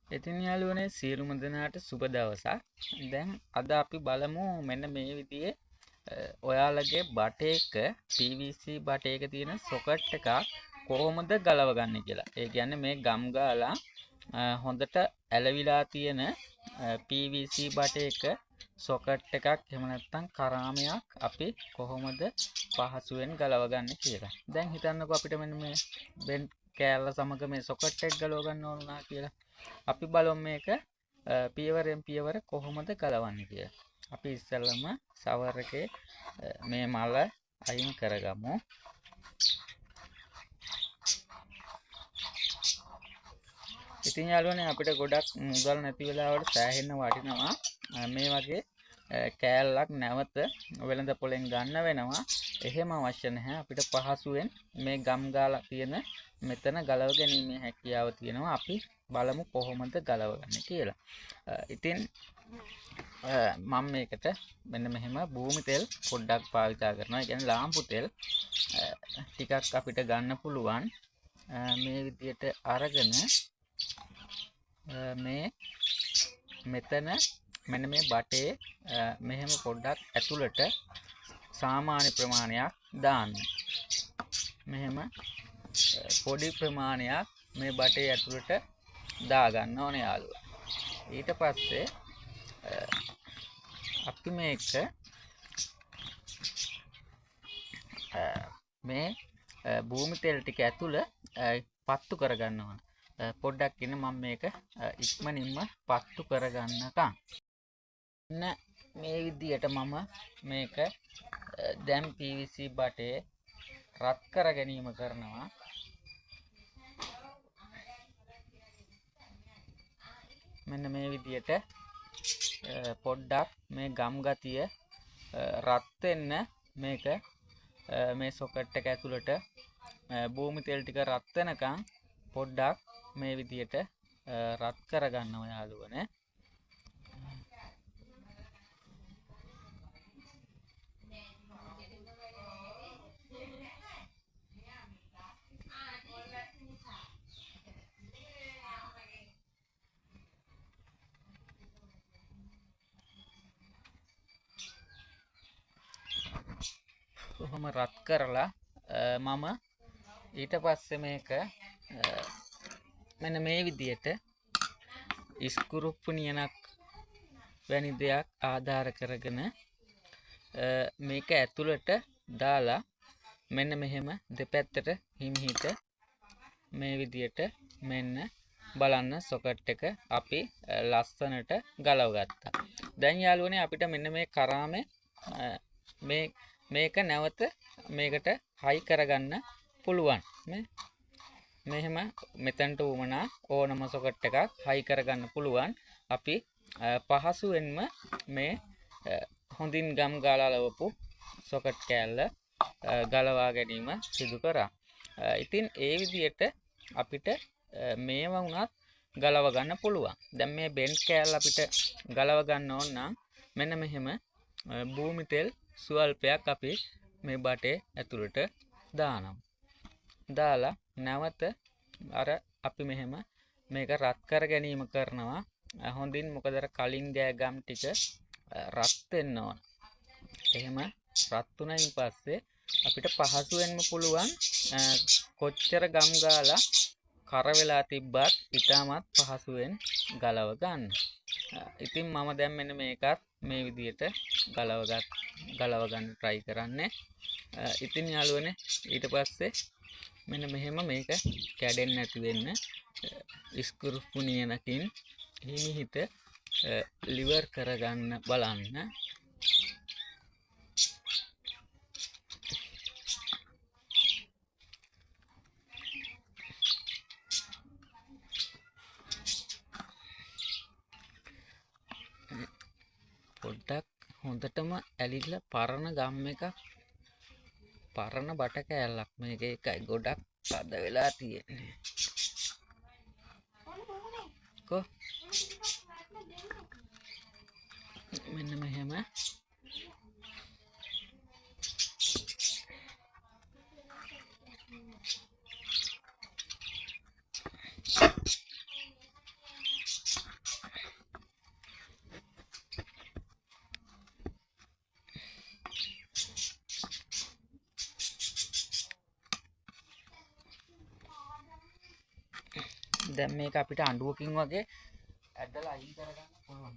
ඉතින් යාළුවනේ සියලුම දෙනාට සුබ දවසක්. දැන් අද අපි බලමු මෙන්න මේ විදිහේ ඔයාලගේ බටේක PVC බටේක තියෙන සොකට් එකක් කොහොමද ගලවගන්නේ කියලා. ඒ කියන්නේ මේ ගම් ගාලා හොඳට ඇලවිලා තියෙන PVC බටේක සොකට් එකක් එහෙම නැත්නම් කරාමයක් අපි කොහොමද පහසුවෙන් ගලවගන්නේ කියලා. දැන් හිතන්නකෝ අපිට මෙන්න මේ බෙන් කෑල්ල සමග මේ සොකට් එක ගලව ගන්න ඕන නා කියලා. අපි බලමු මේක පියවරෙන් පියවර කොහොමද ගලවන්නේ කියලා. අපි ඉස්සෙල්ලම ෂවර් එකේ මේ මල අයින් කරගමු. ඉතින් යාළුවනේ අපිට ගොඩක් මුදල් නැති වෙලාවට සෑහෙන්න වටිනවා මේ වගේ කෑල්ලක් නැවත වෙළඳ පොලෙන් ගන්න වෙනවා. එහෙම අවශ්‍ය නැහැ. අපිට පහසුවෙන් මේ ගම් ගාලා තියෙන මෙතන ගලව ගැනීමේ හැකියාව තියෙනවා. අපි බලමු කොහොමද ගලවගන්නේ කියලා. ඉතින් මම මේකට මෙන්න මෙහෙම භූමි තෙල් පොඩ්ඩක් පාවිච්චි කරනවා. ඒ කියන්නේ ලාම්පු තෙල් ටිකක් අපිට ගන්න පුළුවන්. මේ විදියට අරගෙන මේ මෙතන මෙන්න මේ බටේ මෙහෙම පොඩ්ඩක් ඇතුළට සාමාන්‍ය ප්‍රමාණයක් දාන්න. මෙහෙම පොඩි ප්‍රමාණයක් මේ බටේ ඇතුළට දාගන්න ඕනේ යාළුවා. ඊට පස්සේ අපි මේක මේ භූමි තෙල් ටික ඇතුළ පත්තු කරගන්න ඕන. පොඩ්ඩක් ඉන්න මම මේක ඉක්මනින්ම පත්තු කරගන්නකම්. මේ විදියට මම මේක දැන් PVC බටේ රත් කර ගැනීම කරනවා. මෙන්න මේ විදියට පොඩ්ඩක් මේ ගම් ගතිය රත් වෙන්න මේක මේ සොකට් එක ඇතුළට භූමි තෙල් ටික රත් වෙනකන් පොඩ්ඩක් මේ විදියට රත් කරගන්නවා යාළුවනේ. කොහොම රත් කරලා මම ඊට පස්සේ මේක මෙන්න මේ විදියට ඉස්කුරුප්පු නියනක් වැනි දෙයක් ආධාර කරගෙන මේක ඇතුළට දාලා මෙන්න මෙහෙම දෙපැත්තට හිමිහිට මේ විදියට මෙන්න බලන්න සොකට් එක අපි ලස්සනට ගලව ගත්තා. දැන් යාළුවනේ අපිට මෙන්න මේ කරාමේ මේක නැවත මේකට හයි කරගන්න පුළුවන්. මෙහෙම මෙතනට උමනා ඕනම සොකට් එකක් හයි කරගන්න පුළුවන්. අපි පහසුවෙන්ම මේ හොඳින් ගම් ගාලා ලවපු සොකට් කෑල්ල ගලවා ගැනීම සිදු කරා. ඉතින් ඒ විදියට අපිට මේවා වුණත් ගලව ගන්න පුළුවන්. දැන් මේ බෙන්ඩ් කෑල්ල අපිට ගලව ගන්න ඕන නම් මෙන්න මෙහෙම භූමි තෙල් සුවල්පයක් අපි මේ බටේ ඇතුළට දානවා. දාලා නැවත අර අපි මෙහෙම මේක රත් කර ගැනීම කරනවා. හොඳින් මොකද අර කලින් ගෑගම් ටික රත් වෙන්න ඕන. එහෙම රත් වුණයින් පස්සේ අපිට පහසුවෙන්ම පුළුවන් කොච්චර ගම් ගාලා කර වෙලා තිබ්බත් ඉතාමත් පහසුවෙන් ගලව ගන්න. ඉතින් මම දැන් මෙන්න මේකත් මේ විදියට ගලව ගන්න try කරන්නේ. ඉතින් යාළුවනේ ඊට පස්සේ මෙන්න මෙහෙම මේක කැඩෙන්නේ නැති වෙන්න ඉස්කුරුප්පු නියනකින් හිමිහිට ලිවර් කරගන්න බලන්න. පොඩ්ඩක් හොඳටම ඇලිලා පරණ ගම් එකක් පරණ බට කෑල්ලක් මේක එකයි ගොඩක් තද වෙලා තියෙන්නේ. කො මෙන්න මෙහෙම දැන් මේක අපිට අඬුවකින් වගේ ඇදලා අයින් කරගන්න පුළුවන්.